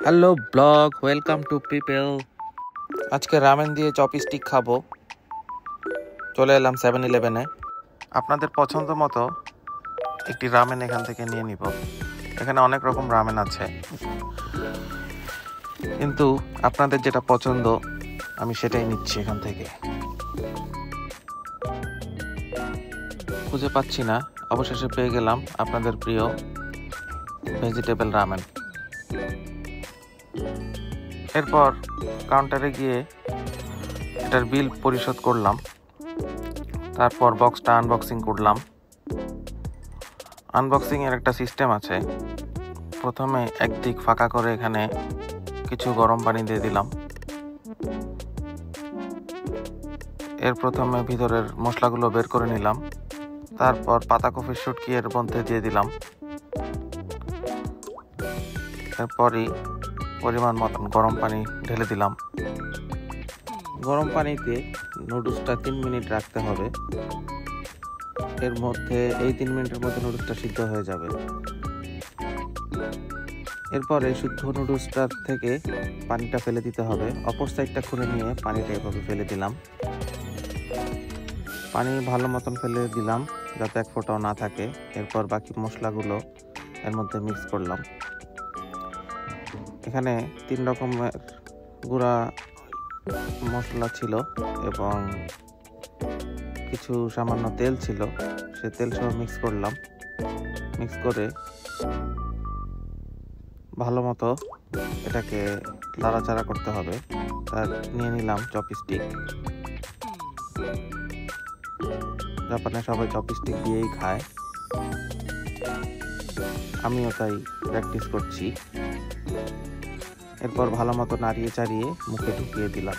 Hello blog, welcome to people. আজকে ramen দিয়ে chopstick খাবো। চলে এলাম 7-Eleven-এ। আপনাদের পছন্দ মতো একটি রামেন এখান থেকে নিয়ে নিব। এখানে অনেক রকম রামেন আছে, কিন্তু আপনাদের যেটা পছন্দ আমি সেটাই নিচ্ছি এখান থেকে। খুঁজে পাচ্ছি না, অবশেষে পেয়ে গেলাম আপনাদের প্রিয় ভেজিটেবল রামেন। এরপর কাউন্টারে গিয়ে এটার বিল পরিশোধ করলাম। তারপর বক্সটা আনবক্সিং করলাম। আনবক্সিং এর একটা সিস্টেম আছে। প্রথমে একদিক ফাঁকা করে এখানে কিছু গরম পানি দিয়ে দিলাম। এর প্রথমে ভিতরের মশলাগুলো বের করে নিলাম। তারপর পাতাকপির শুটকি এর মধ্যে দিয়ে দিলাম। এরপরই পরিমাণ মতন গরম পানি ঢেলে দিলাম। গরম পানিতে নুডলসটা 3 মিনিট রাখতে হবে। এর মধ্যে এই 3 মিনিটের মধ্যে নুডলসটা সিদ্ধ হয়ে যাবে। এরপরে শুদ্ধ নুডলসটার থেকে পানিটা ফেলে দিতে হবে। অপর সাইডটা খুলে নিয়ে পানিটা এভাবে ফেলে দিলাম। পানি ভালো মতন ফেলে দিলাম যাতে এক ফোঁটাও না থাকে। এরপর বাকি মশলাগুলো এর মধ্যে মিক্স করলাম। এখানে 3 রকমের গুঁড়া মশলা ছিল এবং কিছু সামান্য তেল ছিল। সে তেল সহ মিক্স করলাম। মিক্স করে ভালো মতো এটাকে নাড়াচাড়া করতে হবে। তার নিয়ে নিলাম চপস্টিক। জাপানে সবাই চপস্টিক দিয়েই খায়, আমিও তাই প্র্যাকটিস করছি। এরপর ভালো মতো নাড়িয়ে চাড়িয়ে মুখে ঢুকিয়ে দিলাম।